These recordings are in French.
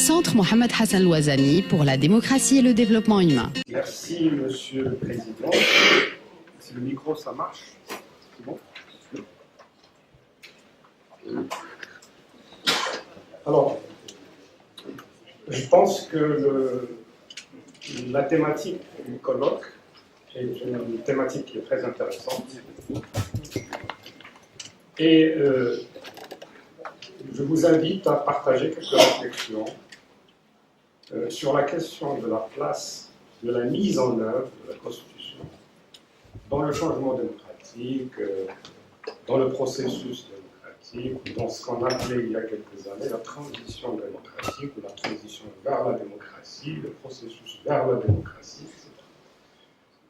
Centre Mohamed Hassan Louazani pour la démocratie et le développement humain. Merci, Monsieur le Président. Si le micro, ça marche, c'est bon? Alors, je pense que la thématique du colloque est une thématique qui est très intéressante. Et je vous invite à partager quelques réflexions sur la question de la place de la mise en œuvre de la Constitution dans le changement démocratique, dans le processus démocratique, dans ce qu'on appelait il y a quelques années la transition démocratique ou la transition vers la démocratie, le processus vers la démocratie, etc.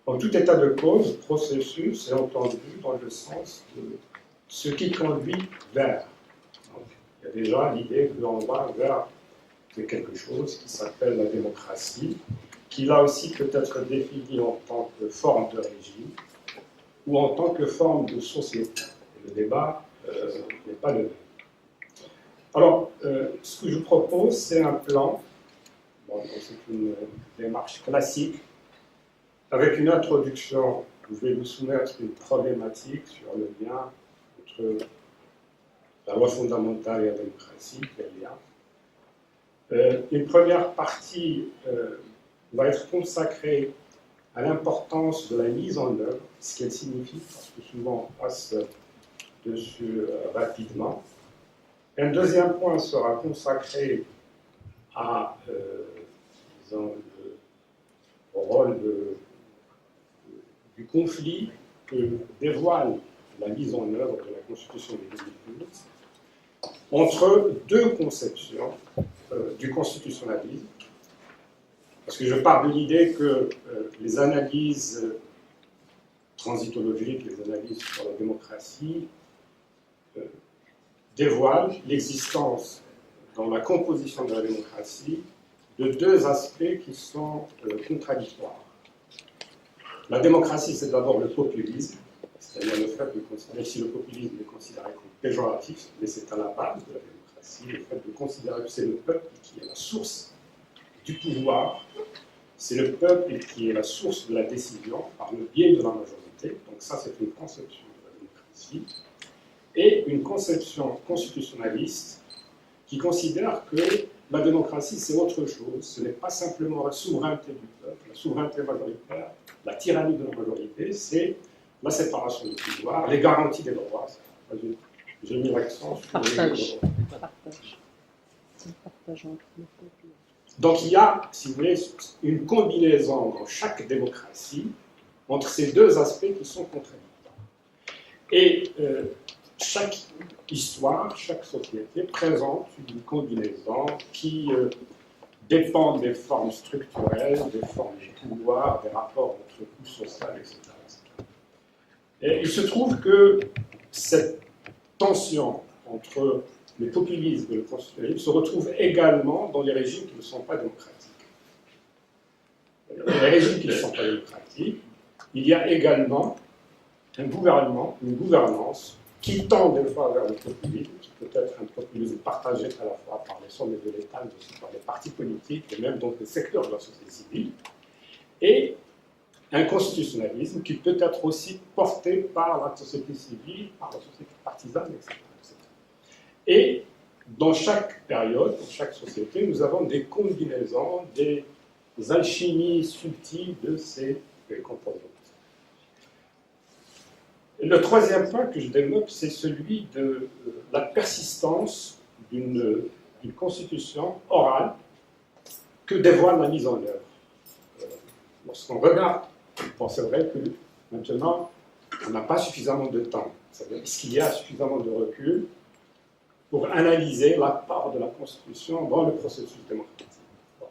En tout état de cause, processus est entendu dans le sens de ce qui conduit vers. Donc, il y a déjà l'idée que l'on va vers quelque chose qui s'appelle la démocratie, qui là aussi peut être définie en tant que forme de régime ou en tant que forme de société. Et le débat n'est pas le même. Alors, ce que je propose, c'est un plan, bon, c'est une démarche classique, avec une introduction. Je vais vous soumettre une problématique sur le lien entre la loi fondamentale et la démocratie, quel lien. Une première partie va être consacrée à l'importance de la mise en œuvre, ce qu'elle signifie, parce que souvent on passe dessus rapidement. Un deuxième point sera consacré à disons, au rôle du conflit que dévoile la mise en œuvre de la Constitution de 2012 entre deux conceptions du constitutionnalisme. Parce que je pars de l'idée que les analyses transitologiques, les analyses sur la démocratie, dévoilent l'existence dans la composition de la démocratie de deux aspects qui sont contradictoires. La démocratie, c'est d'abord le populisme, c'est-à-dire le fait de considérer, si le populisme est considéré comme péjoratif, mais c'est à la base de la démocratie, le fait de considérer que c'est le peuple qui est la source du pouvoir, c'est le peuple qui est la source de la décision par le biais de la majorité. Donc ça, c'est une conception de la démocratie. Et une conception constitutionnaliste qui considère que la démocratie, c'est autre chose. Ce n'est pas simplement la souveraineté du peuple, la souveraineté majoritaire, la tyrannie de la majorité, c'est la séparation du pouvoir, les garanties des droits. J'ai mis l'accent sur les droits. Donc il y a, si vous voulez, une combinaison dans chaque démocratie entre ces deux aspects qui sont contradictoires. Et chaque histoire, chaque société présente une combinaison qui dépend des formes structurelles, des formes de pouvoir, des rapports entre couches sociales, etc., etc. Et il se trouve que cette tension entre le populisme et le constitutionnalisme se retrouve également dans les régimes qui ne sont pas démocratiques. Dans les régimes qui ne sont pas démocratiques, il y a également un gouvernement, une gouvernance qui tend des fois vers le populisme, qui peut être un populisme partagé à la fois par les sommets de l'État, mais aussi par les partis politiques et même dans les secteurs de la société civile, et un constitutionnalisme qui peut être aussi porté par la société civile, par la société partisane, etc. Et dans chaque période, dans chaque société, nous avons des combinaisons, des alchimies subtiles de ces composantes. Et le troisième point que je développe, c'est celui de la persistance d'une constitution orale que dévoile la mise en œuvre. Lorsqu'on regarde, bon, c'est vrai que maintenant, on n'a pas suffisamment de temps. C'est-à-dire, est-ce qu'il y a suffisamment de recul pour analyser la part de la Constitution dans le processus démocratique? Bon.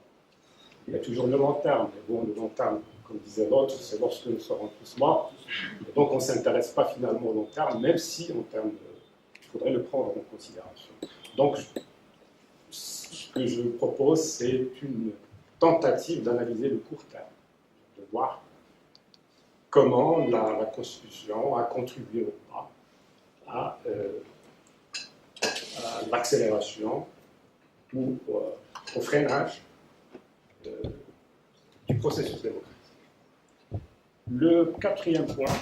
Il y a toujours le long terme, mais bon, le long terme, comme disait l'autre, c'est lorsque nous serons tous morts. Et donc on ne s'intéresse pas finalement au long terme, même si en termes il faudrait le prendre en considération. Donc, ce que je propose, c'est une tentative d'analyser le court terme, de voir comment la Constitution a contribué ou pas à l'accélération ou au freinage du processus démocratique. Le quatrième point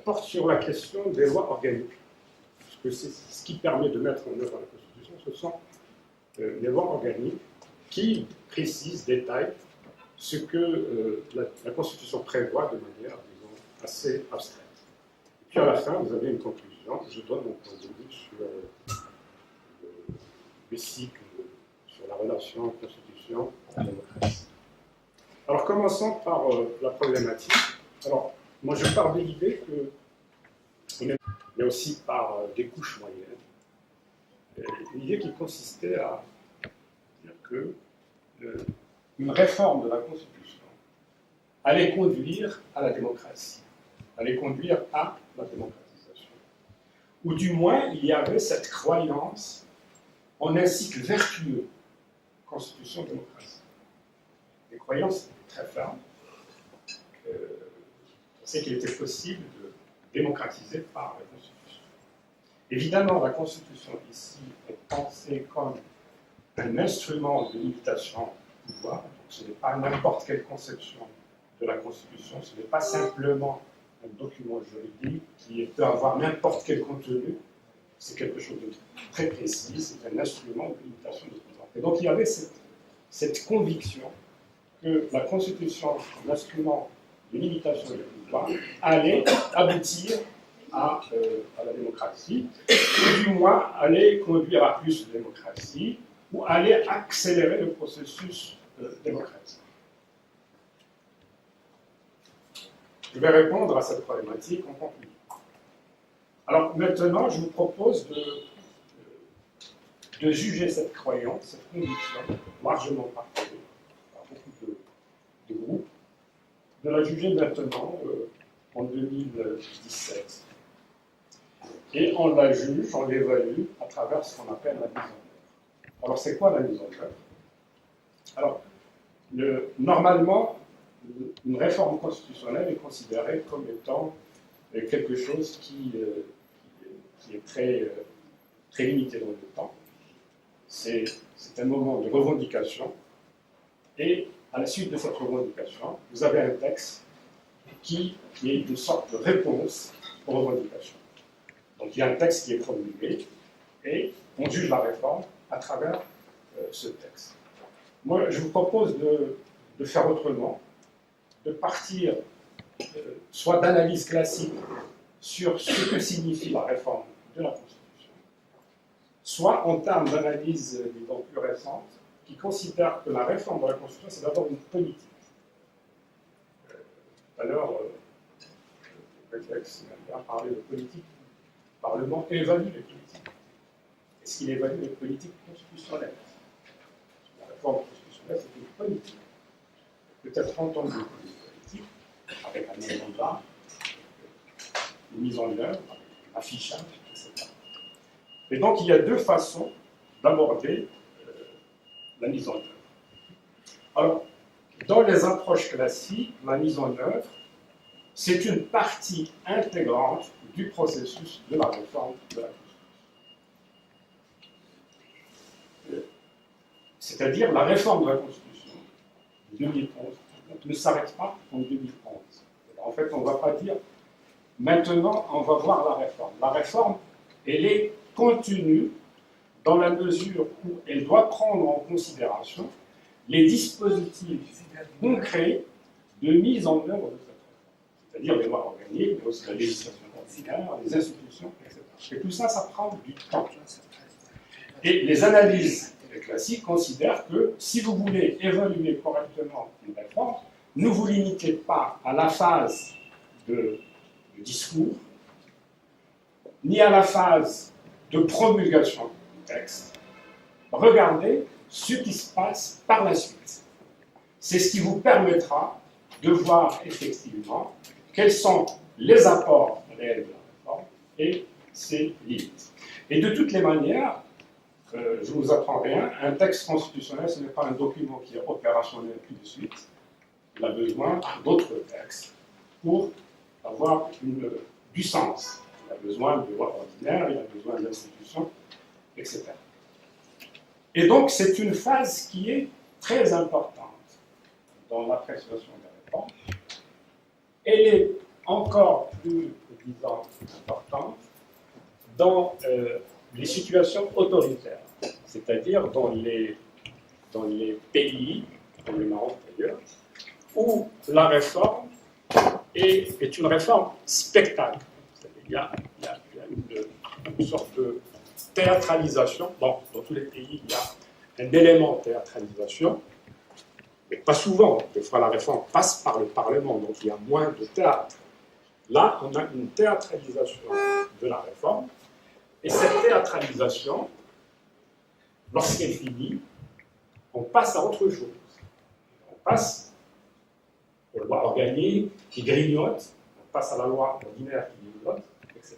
porte sur la question des lois organiques. Parce que c'est ce qui permet de mettre en œuvre la Constitution, ce sont les lois organiques qui précisent, détaillent ce que la Constitution prévoit de manière, disons, assez abstraite. Et puis à la fin, vous avez une conclusion. Je donne mon point de vue sur le cycle, sur la relation Constitution-démocratie. Alors commençons par la problématique. Alors, moi je pars de l'idée que, mais aussi par des couches moyennes, l'idée qui consistait à dire que une réforme de la Constitution allait conduire à la démocratie, allait conduire à la démocratisation. Ou du moins, il y avait cette croyance en un cycle vertueux, Constitution-démocratie. Les croyances très fermes. C'est qu'il était possible de démocratiser par la Constitution. Évidemment, la Constitution ici est pensée comme un instrument de limitation du pouvoir. Donc, ce n'est pas n'importe quelle conception de la Constitution, ce n'est pas simplement un document juridique qui peut avoir n'importe quel contenu. C'est quelque chose de très précis, c'est un instrument de limitation du pouvoir. Et donc il y avait cette conviction que la Constitution, comme instrument de limitation du pouvoir, allait aboutir à la démocratie, ou du moins allait conduire à plus de démocratie, ou allait accélérer le processus démocratique. Je vais répondre à cette problématique en conclusion. Alors maintenant, je vous propose de juger cette croyance, cette conviction, largement partagée par beaucoup de groupes, de la juger maintenant en 2017. Et on la juge, on l'évalue à travers ce qu'on appelle la mise en œuvre. Alors c'est quoi la mise en œuvre? Alors, normalement, une réforme constitutionnelle est considérée comme étant quelque chose qui est très limité dans le temps. C'est un moment de revendication. Et à la suite de cette revendication, vous avez un texte qui est une sorte de réponse aux revendications. Donc il y a un texte qui est promulgué et on juge la réforme à travers ce texte. Moi, je vous propose de faire autrement, de partir soit d'analyse classique sur ce que signifie la réforme de la Constitution, soit en termes d'analyse, disons, plus récente, qui considère que la réforme de la Constitution, c'est d'abord une politique. Tout à l'heure, le réflexe a parlé de politique. Le Parlement évalue les politiques. Est-ce qu'il évalue les politiques constitutionnelles? La réforme constitutionnelle, c'est une politique. Peut-être entendre une politique, avec un agenda, une mise en œuvre, un affichage, etc. Et donc, il y a deux façons d'aborder la mise en œuvre. Alors, dans les approches classiques, la mise en œuvre, c'est une partie intégrante du processus de la réforme de la Constitution. C'est-à-dire, la réforme de la Constitution de 2011 ne s'arrête pas en 2011. En fait, on ne va pas dire maintenant, on va voir la réforme. La réforme, elle est contenue dans la mesure où elle doit prendre en considération les dispositifs concrets de mise en œuvre de cette réforme. C'est-à-dire les lois organiques, mais aussi la législation ordinaire, les institutions, etc. Et tout ça, ça prend du temps. Et les analyses classiques considèrent que si vous voulez évaluer correctement une réforme, ne vous limitez pas à la phase de discours, ni à la phase de promulgation du texte. Regardez ce qui se passe par la suite. C'est ce qui vous permettra de voir effectivement quels sont les apports réels de la réforme et ses limites. Et de toutes les manières, je ne vous apprends rien, un texte constitutionnel, ce n'est pas un document qui est opérationnel tout de suite. Il a besoin d'autres textes pour avoir du sens. Il a besoin de lois ordinaires, il a besoin d'institutions, etc. Et donc, c'est une phase qui est très importante dans l'appréciation des réformes. Elle est encore plus, disons, importante dans les situations autoritaires, c'est-à-dire dans les pays, comme le Maroc d'ailleurs, où la réforme est une réforme spectacle. Il y a une sorte de théâtralisation. Bon, dans tous les pays, il y a un élément de théâtralisation, mais pas souvent. Des fois, la réforme passe par le Parlement, donc il y a moins de théâtre. Là, on a une théâtralisation de la réforme, et cette théâtralisation, lorsqu'elle finit, on passe à autre chose. On passe aux lois organiques qui grignotent, on passe à la loi ordinaire qui grignote, etc.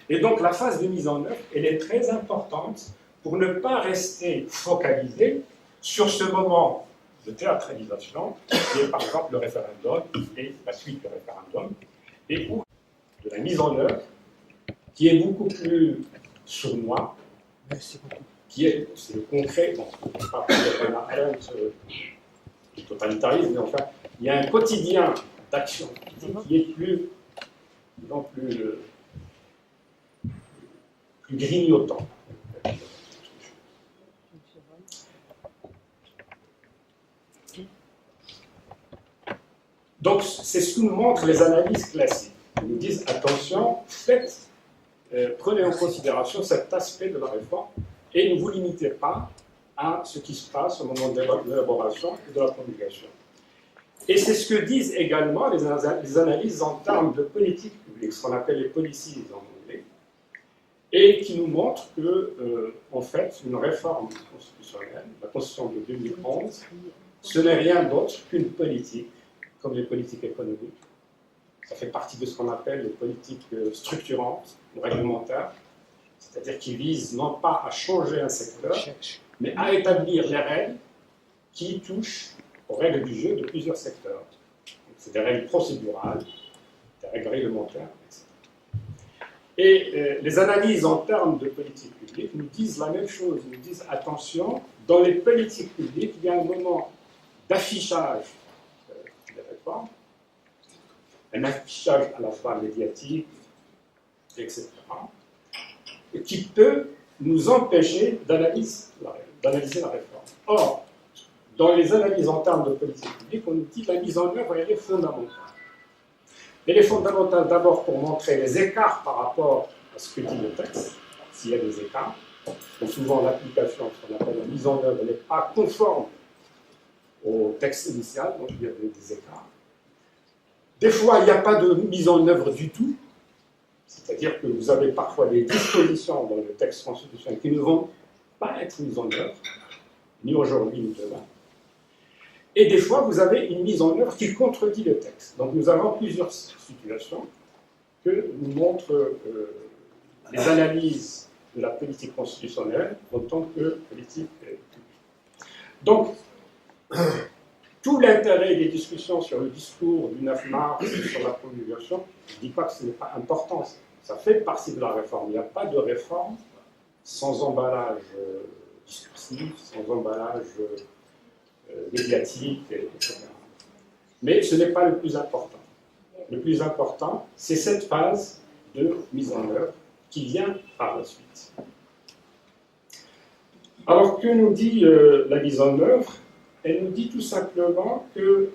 Et donc la phase de mise en œuvre, elle est très importante pour ne pas rester focalisé sur ce moment de théâtralisation, qui est par exemple le référendum et la suite du référendum, et ou de la mise en œuvre, qui est beaucoup plus sournois, qui est le concret, bon, on ne peut pas parler du totalitarisme, mais enfin, il y a un quotidien d'action qui est plus grignotant. Donc, c'est ce que nous montrent les analyses classiques. Ils nous disent, attention, prenez en considération cet aspect de la réforme et ne vous limitez pas à ce qui se passe au moment de l'élaboration et de la promulgation. Et c'est ce que disent également les analyses en termes de politique publique, ce qu'on appelle les policies en anglais, et qui nous montrent que, en fait, une réforme constitutionnelle, la Constitution de 2011, ce n'est rien d'autre qu'une politique, comme les politiques économiques. Ça fait partie de ce qu'on appelle les politiques structurantes ou réglementaires, c'est-à-dire qui visent non pas à changer un secteur, mais à établir les règles qui touchent aux règles du jeu de plusieurs secteurs. C'est des règles procédurales, des règles réglementaires, etc. Et les analyses en termes de politique publique nous disent la même chose. Ils nous disent, attention, dans les politiques publiques, il y a un moment d'affichage des réformes, un affichage à la fois médiatique, etc., qui peut nous empêcher d'analyser la réforme. Or, dans les analyses en termes de politique publique, on nous dit que la mise en œuvre, elle est fondamentale. Elle est fondamentale d'abord pour montrer les écarts par rapport à ce que dit le texte, s'il y a des écarts. Donc souvent, l'application, ce qu'on appelle la mise en œuvre, n'est pas conforme au texte initial, donc il y a des écarts. Des fois, il n'y a pas de mise en œuvre du tout, c'est-à-dire que vous avez parfois des dispositions dans le texte constitutionnel qui ne vont pas être mises en œuvre, ni aujourd'hui ni demain. Et des fois, vous avez une mise en œuvre qui contredit le texte. Donc nous avons plusieurs situations que nous montrent les analyses de la politique constitutionnelle en tant que politique publique. Donc, tout l'intérêt des discussions sur le discours du 9 mars, sur la promulgation, je ne dis pas que ce n'est pas important, ça fait partie de la réforme. Il n'y a pas de réforme sans emballage discursif, sans emballage médiatique, etc. Mais ce n'est pas le plus important. Le plus important, c'est cette phase de mise en œuvre qui vient par la suite. Alors, que nous dit la mise en œuvre? Elle nous dit tout simplement que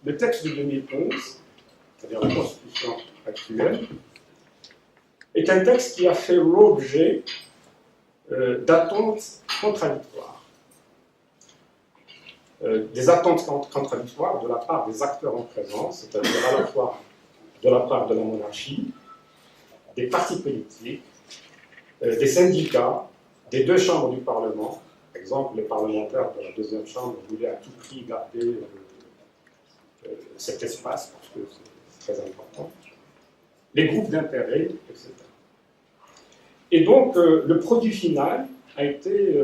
le texte de 2011, c'est-à-dire la Constitution actuelle, est un texte qui a fait l'objet d'attentes contradictoires. Des attentes contradictoires de la part des acteurs en présence, c'est-à-dire à la fois de la part de la monarchie, des partis politiques, des syndicats, des deux chambres du Parlement. Par exemple, les parlementaires de la deuxième chambre voulaient à tout prix garder cet espace, parce que c'est très important, les groupes d'intérêt, etc. Et donc, le produit final a été,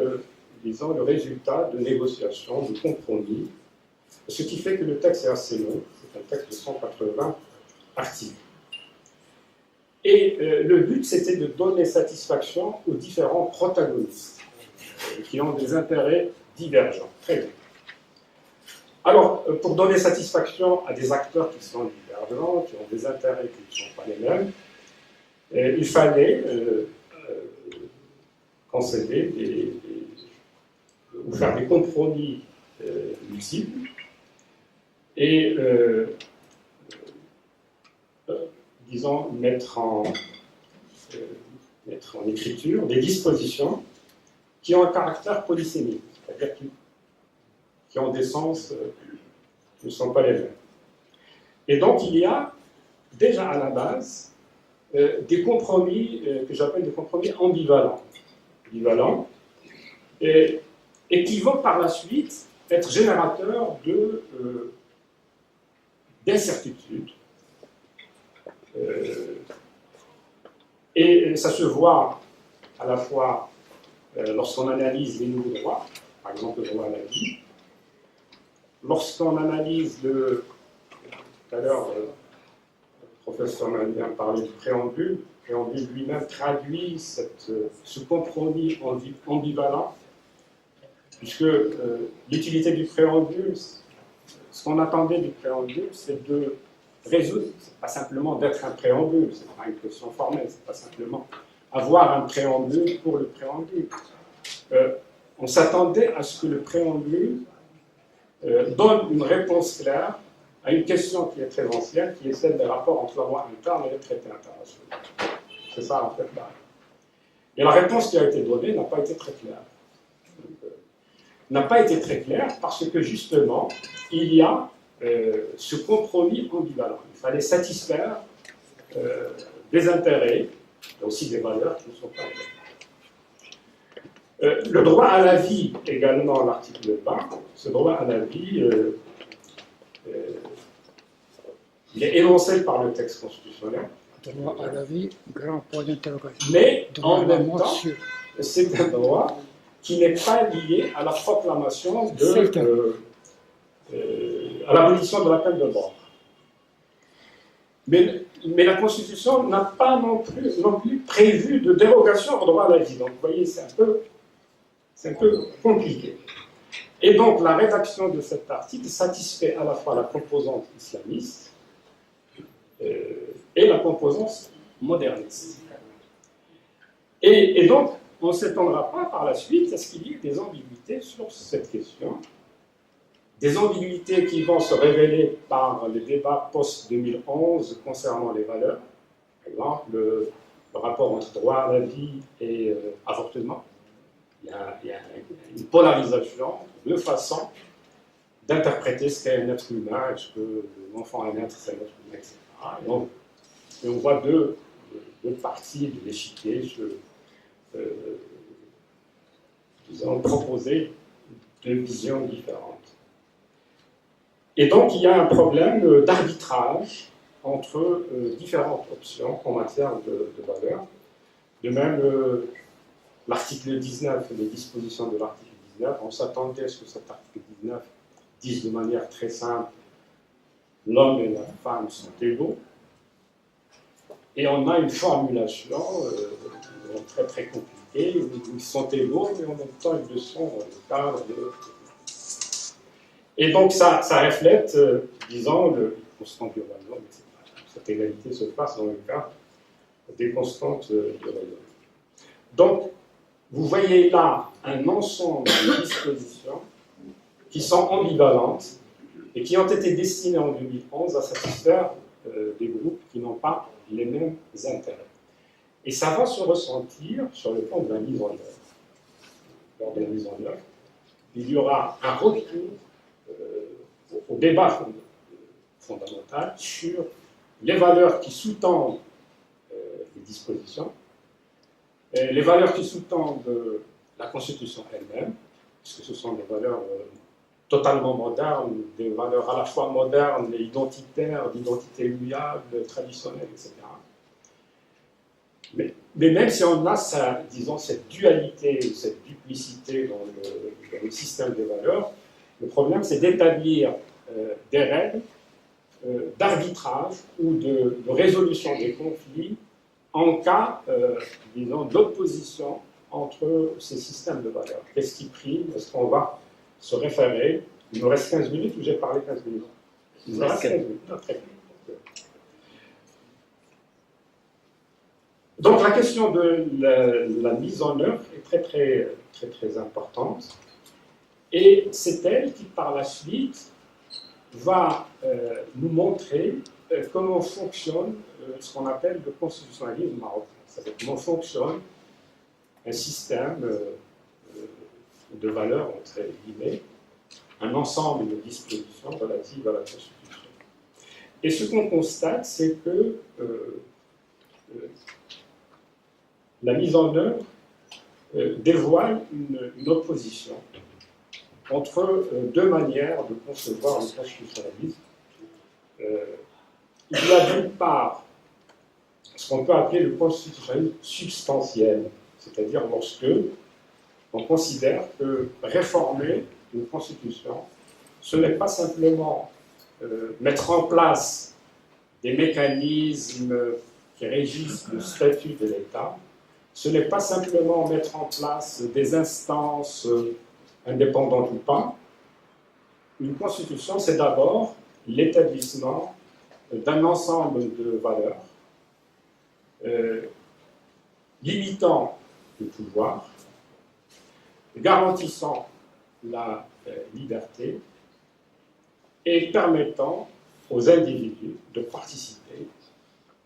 disons, le résultat de négociations, de compromis, ce qui fait que le texte est assez long, c'est un texte de 180 articles. Et le but, c'était de donner satisfaction aux différents protagonistes qui ont des intérêts divergents. Très bien. Alors, pour donner satisfaction à des acteurs qui sont divergents, qui ont des intérêts qui ne sont pas les mêmes, il fallait concéder ou faire des compromis multiples et, disons, mettre en écriture des dispositions qui ont un caractère polysémique, c'est-à-dire qui ont des sens qui ne sont pas les mêmes. Et donc, il y a déjà à la base des compromis que j'appelle des compromis ambivalents. Et qui vont par la suite être générateurs d'incertitudes. Et ça se voit à la fois lorsqu'on analyse les nouveaux droits, par exemple le droit à la vie, lorsqu'on analyse tout à l'heure, le professeur Malien parlait du préambule. Le préambule lui-même traduit ce compromis ambivalent, puisque l'utilité du préambule, ce qu'on attendait du préambule, c'est de résoudre, c'est pas simplement d'être un préambule, c'est pas une question formelle, c'est pas simplement avoir un préambule pour le préambule. On s'attendait à ce que le préambule donne une réponse claire à une question qui est très ancienne, qui est celle des rapports entre la loi interne et les traités internationaux. C'est ça, en fait, là. Et la réponse qui a été donnée n'a pas été très claire. N'a pas été très claire parce que, justement, il y a ce compromis ambivalent. Il fallait satisfaire des intérêts, et aussi des valeurs qui ne sont pas les mêmes. Le droit à la vie, également, l'article 20, ce droit à la vie, il est énoncé par le texte constitutionnel. Droit à la vie, grand point d'interrogation. Mais en même temps, c'est un droit qui n'est pas lié à la proclamation à l'abolition de la peine de mort. Mais la Constitution n'a pas non plus prévu de dérogation au droit à la vie. Donc, vous voyez, c'est un peu compliqué. Et donc, la rédaction de cet article satisfait à la fois la composante islamiste et la composante moderniste. Et donc, on ne s'étendra pas par la suite à ce qu'il y ait des ambiguïtés sur cette question, des ambiguïtés qui vont se révéler par les débats post-2011 concernant les valeurs, par exemple le rapport entre droit à la vie et avortement. Il y a une polarisation, deux façons d'interpréter ce qu'est un être humain, est-ce que l'enfant est un être, c'est un être humain, etc. Et on voit deux parties de l'échiquier disons, proposer deux visions différentes. Et donc, il y a un problème d'arbitrage entre différentes options en matière de valeurs. De même, l'article 19, les dispositions de l'article 19, on s'attendait à ce que cet article 19 dise de manière très simple « l'homme et la femme sont égaux ». Et on a une formulation très très compliquée, où ils sont égaux, mais en même temps ils le sont dans le cadre de... Et donc ça reflète, disons, le constant du rayon, etc. Cette égalité se passe dans le cadre des constantes du rayon. Donc, vous voyez là un ensemble de dispositions qui sont ambivalentes et qui ont été destinées en 2011 à satisfaire des groupes qui n'ont pas les mêmes intérêts. Et ça va se ressentir sur le plan de la mise en œuvre. Lors de la mise en œuvre, il y aura un retour au débat fondamental sur les valeurs qui sous-tendent les dispositions, et les valeurs qui sous-tendent la Constitution elle-même, puisque ce sont des valeurs totalement modernes, des valeurs à la fois modernes et identitaires, d'identité immuable, traditionnelle, etc. Mais même si on a cette dualité, cette duplicité dans le système des valeurs, le problème c'est d'établir des règles d'arbitrage ou de résolution des conflits en cas, disons, d'opposition entre ces systèmes de valeurs. Qu'est-ce qui prime? Est-ce qu'on va se référer? Il me reste 15 minutes ou j'ai parlé 15 minutes? Il me reste 15 minutes. Ah, très bien. Donc la question de la mise en œuvre est très importante. Et c'est elle qui, par la suite, va nous montrer comment fonctionne ce qu'on appelle le constitutionnalisme marocain. C'est-à-dire comment fonctionne un système de valeurs, entre guillemets, un ensemble de dispositions relatives à la Constitution. Et ce qu'on constate, c'est que la mise en œuvre dévoile une opposition entre deux manières de concevoir le constitutionnalisme. Il y a d'une part ce qu'on peut appeler le constitutionnalisme substantiel, c'est-à-dire lorsque on considère que réformer une constitution, ce n'est pas simplement mettre en place des mécanismes qui régissent le statut de l'État, ce n'est pas simplement mettre en place des instances indépendantes ou pas. Une constitution, c'est d'abord l'établissement d'un ensemble de valeurs limitant le pouvoir, garantissant la liberté et permettant aux individus de participer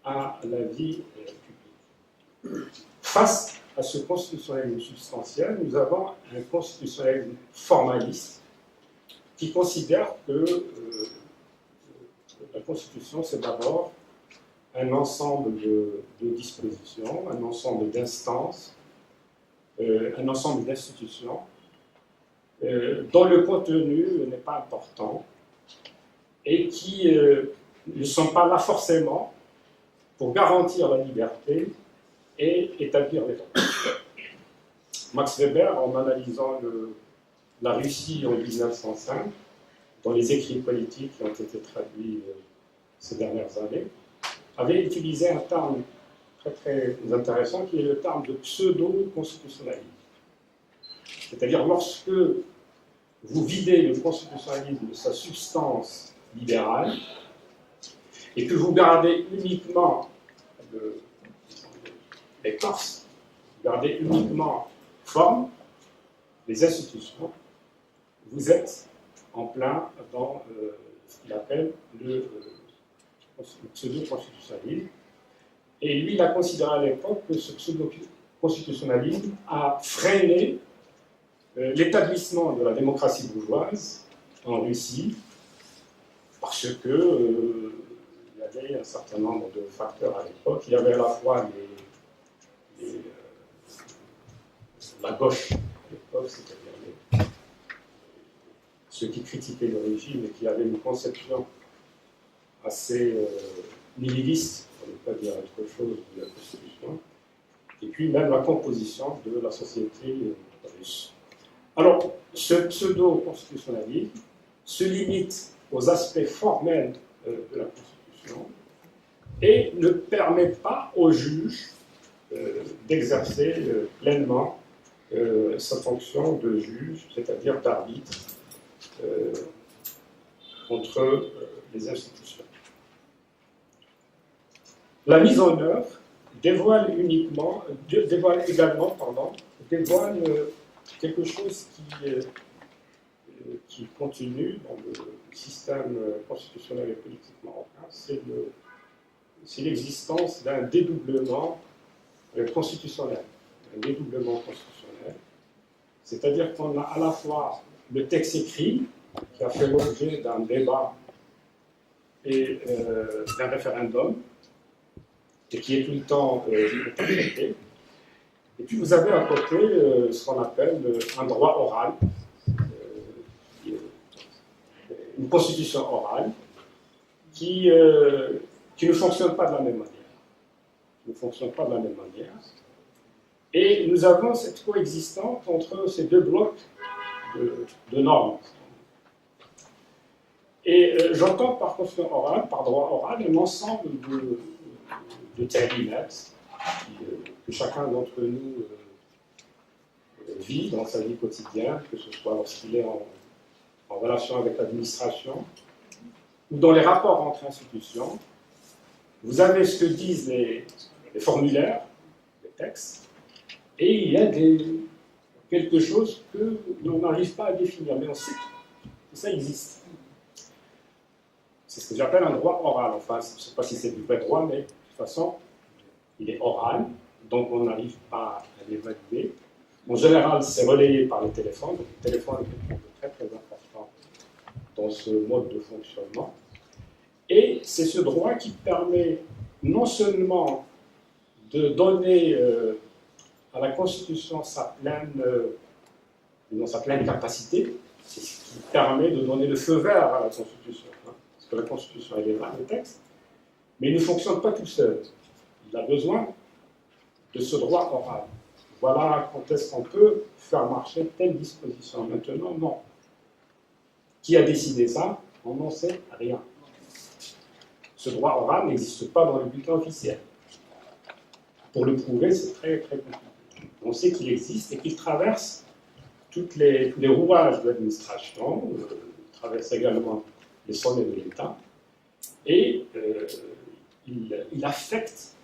à la vie publique. Face à ce constitutionnalisme substantiel, nous avons un constitutionnalisme formaliste qui considère que la Constitution, c'est d'abord un ensemble de dispositions, un ensemble d'instances, un ensemble d'institutions dont le contenu n'est pas important et qui ne sont pas là forcément pour garantir la liberté et établir les droits. Max Weber, en analysant la Russie en 1905, dans les écrits politiques qui ont été traduits ces dernières années, avait utilisé un terme très intéressant qui est le terme de pseudo-constitutionnalisme. C'est-à-dire lorsque vous videz le constitutionnalisme de sa substance libérale et que vous gardez uniquement l'écorce, vous gardez uniquement forme, les institutions, vous êtes en plein dans ce qu'il appelle le pseudo-constitutionnalisme. Et lui, il a considéré à l'époque que ce pseudo-constitutionnalisme a freiné l'établissement de la démocratie bourgeoise en Russie, parce que il y avait un certain nombre de facteurs à l'époque. Il y avait à la fois la gauche à l'époque, c'est-à-dire ceux qui critiquaient le régime et qui avaient une conception assez nihiliste, pour ne pas dire autre chose, de la Constitution, et puis même la composition de la société russe. Alors, ce pseudo-constitutionnalisme se limite aux aspects formels de la Constitution et ne permet pas aux juges d'exercer pleinement sa fonction de juge, c'est-à-dire d'arbitre entre les institutions. La mise en œuvre dévoile également quelque chose qui continue dans le système constitutionnel et politique marocain, c'est l'existence d'un dédoublement constitutionnel. Un dédoublement constitutionnel, c'est-à-dire qu'on a à la fois le texte écrit, qui a fait l'objet d'un débat et d'un référendum, et qui est tout le temps interprété. Et puis vous avez à côté ce qu'on appelle un droit oral, une constitution orale, qui ne fonctionne pas de la même manière. Ne fonctionne pas de la même manière. Et nous avons cette coexistence entre ces deux blocs de normes. Et j'entends par constitution orale, par droit oral, un ensemble de terminats que chacun d'entre nous vit dans sa vie quotidienne, que ce soit lorsqu'il est en relation avec l'administration ou dans les rapports entre institutions. Vous avez ce que disent les formulaires, les textes, et il y a quelque chose que l'on n'arrive pas à définir, mais on sait que ça existe. C'est ce que j'appelle un droit oral. Enfin, je ne sais pas si c'est du vrai droit, mais de toute façon, il est oral, donc on n'arrive pas à l'évaluer. En général, c'est relayé par le téléphone. Donc, le téléphone est quelque chose de très très important dans ce mode de fonctionnement. Et c'est ce droit qui permet non seulement de donner à la Constitution sa pleine capacité, c'est ce qui permet de donner le feu vert à la Constitution. Hein, parce que la Constitution, elle est là, le texte, mais il ne fonctionne pas tout seul. Il a besoin de ce droit oral. Voilà quand est-ce qu'on peut faire marcher telle disposition. Maintenant, non. Qui a décidé ça? On n'en sait rien. Ce droit oral n'existe pas dans le bulletin officiel. Pour le prouver, c'est très, très compliqué. On sait qu'il existe et qu'il traverse tous les rouages de l'administration, il traverse également les sommets de l'État, et il affecte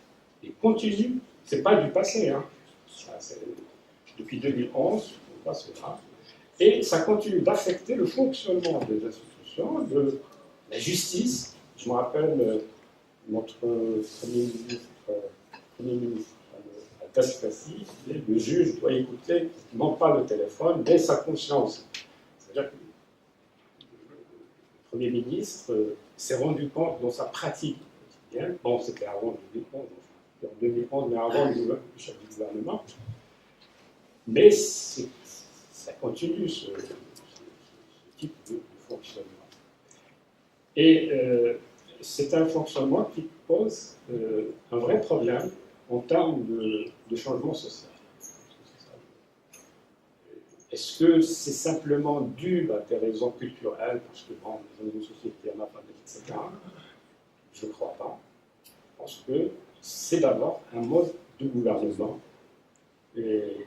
et continue, c'est pas du passé, hein. Depuis 2011, on voit cela, et ça continue d'affecter le fonctionnement des institutions, de la justice. Je me rappelle notre Premier ministre Al-Tasfassi, le juge doit écouter non pas le téléphone, mais sa conscience. C'est-à-dire que le Premier ministre s'est rendu compte dans sa pratique quotidienne, bon, c'était avant 2011, en 2011, mais avant le chef du gouvernement, mais ça continue ce type de fonctionnement. Et c'est un fonctionnement qui pose un vrai problème en termes de changement social. Est-ce que c'est simplement dû à des raisons culturelles, parce que bon, dans une société analphabète, etc. Je ne crois pas. Je pense que c'est d'abord un mode de gouvernement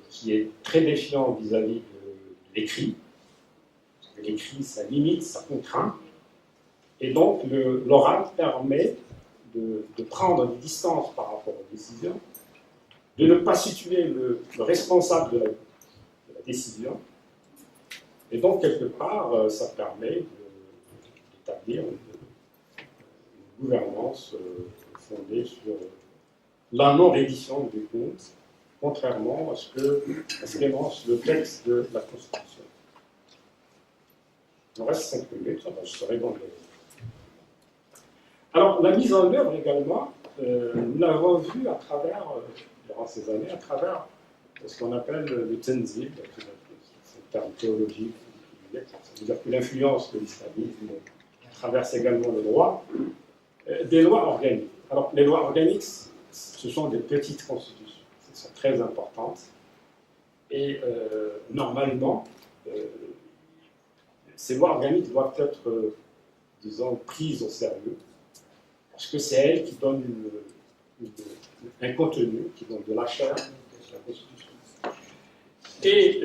qui est très défiant vis-à-vis de l'écrit. Parce que l'écrit, ça limite, ça contraint. Et donc, l'oral permet de prendre des distances par rapport aux décisions, de ne pas situer le responsable de la décision. Et donc, quelque part, ça permet d'établir une gouvernance fondée sur la non-reddition des comptes, contrairement à ce qu'énonce le texte de la Constitution. Il me reste 5 minutes, je serai dans les... Alors, la mise en œuvre également, nous l'avons vu à travers, durant ces années, à travers ce qu'on appelle le Tenzil, c'est un terme théologique, ça veut dire que l'influence de l'islamisme traverse également le droit, des lois organiques. Alors, les lois organiques, ce sont des petites constitutions, elles sont très importantes, et normalement, ces lois organiques doivent être, disons, prises au sérieux, parce que c'est elles qui donnent un contenu, qui donnent de la chair à la Constitution. Et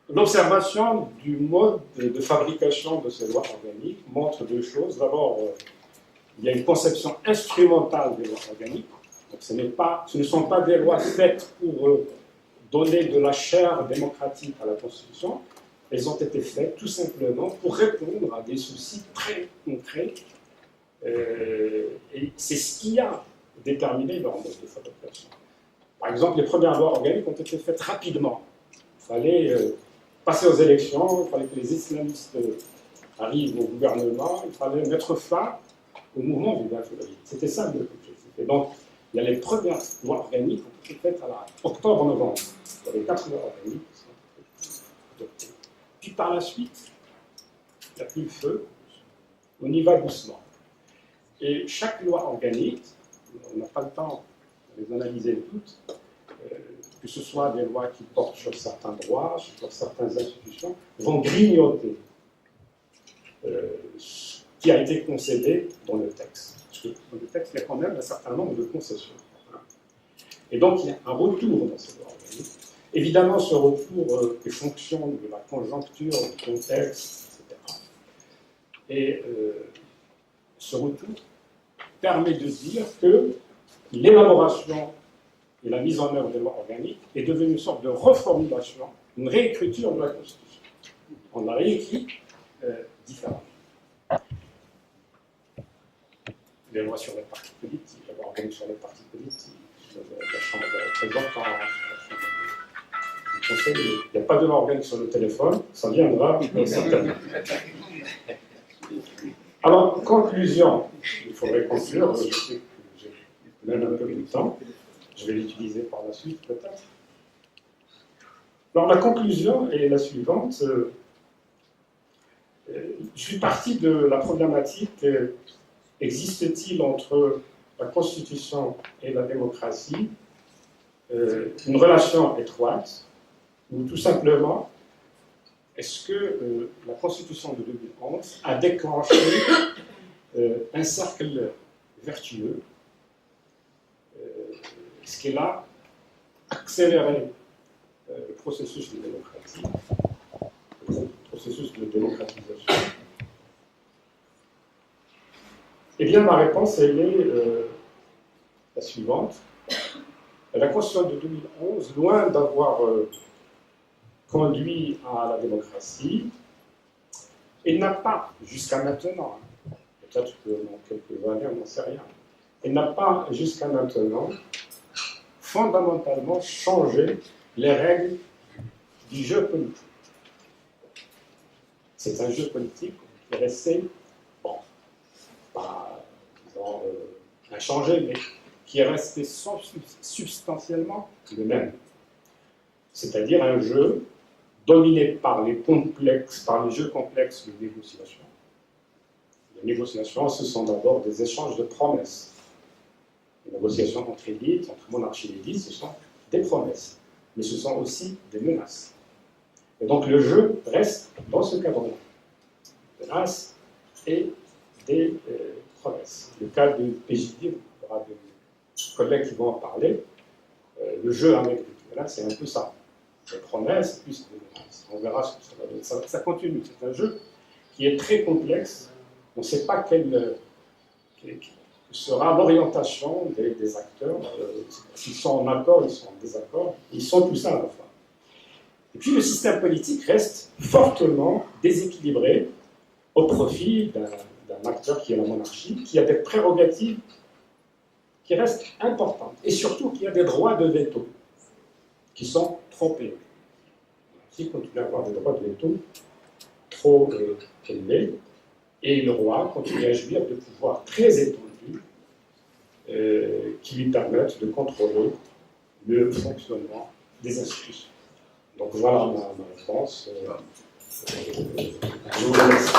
l'observation du mode de fabrication de ces lois organiques montre deux choses. D'abord, il y a une conception instrumentale des lois organiques. Donc ce ne sont pas des lois faites pour donner de la chair démocratique à la Constitution. Elles ont été faites tout simplement pour répondre à des soucis très concrets. Et c'est ce qui a déterminé leur mode de fabrication. Par exemple, les premières lois organiques ont été faites rapidement. Il fallait passer aux élections, il fallait que les islamistes arrivent au gouvernement, il fallait mettre fin au mouvement du Baféry. C'était ça le but. Donc, il y a les premières lois organiques qui ont été faites à octobre-novembre. Il y avait 4 lois organiques qui sont adoptées. Puis par la suite, il n'y a plus le feu, on y va doucement. Et chaque loi organique, on n'a pas le temps de les analyser toutes, que ce soit des lois qui portent sur certains droits, sur certaines institutions, vont grignoter ce qui a été concédé dans le texte. Parce que dans le texte, il y a quand même un certain nombre de concessions. Et donc, il y a un retour dans ces lois organiques. Évidemment, ce retour est fonction de la conjoncture, du contexte, etc. Et ce retour permet de dire que l'élaboration et la mise en œuvre des lois organiques est devenue une sorte de reformulation, une réécriture de la Constitution. On l'a réécrit différemment. Les lois sur les partis politiques, les lois organiques sur les partis politiques, la Chambre des représentants, la Chambre du Conseil, il n'y a pas de loi organique sur le téléphone, ça viendra certainement. Alors, conclusion, il faudrait conclure, je sais que j'ai même un peu de temps, je vais l'utiliser par la suite peut-être. Alors, la conclusion est la suivante. Je suis parti de la problématique existe-t-il entre la Constitution et la démocratie une relation étroite, ou tout simplement, est-ce que la Constitution de 2011 a déclenché un cercle vertueux, ce qui a accéléré le processus de démocratie, le processus de démocratisation? Eh bien, ma réponse, elle est la suivante. La Constitution de 2011, loin d'avoir conduit à la démocratie, elle n'a pas, jusqu'à maintenant, peut-être que dans quelques années, on n'en sait rien, elle n'a pas, jusqu'à maintenant, fondamentalement changé les règles du jeu politique. C'est un jeu politique qui est resté, bon, pas, disons, inchangé, mais qui est resté substantiellement le même. C'est-à-dire un jeu dominé par les jeux complexes de négociation. Les négociations, ce sont d'abord des échanges de promesses. Les négociations entre élites, entre monarchies et élites, ce sont des promesses, mais ce sont aussi des menaces. Et donc le jeu reste dans ce cadre-là. Des menaces et des promesses. Le cas du PJD, il y aura des collègues qui vont en parler. Le jeu avec les menaces, c'est un peu ça. Des promesses, plus des menaces. On verra ce que ça va donner. Ça continue. C'est un jeu qui est très complexe. On ne sait pas quelle sera l'orientation des acteurs. S'ils sont en accord, ils sont en désaccord. Ils sont tout ça à la fois. Et puis le système politique reste fortement déséquilibré au profit d'un acteur qui est la monarchie, qui a des prérogatives qui restent importantes, et surtout qui a des droits de veto qui sont trop élevés. Il continue à avoir des droits de veto trop élevés, et le roi continue à jouir de pouvoirs très étendus qui lui permettent de contrôler le fonctionnement des institutions. Donc voilà ma réponse. Je vous remercie.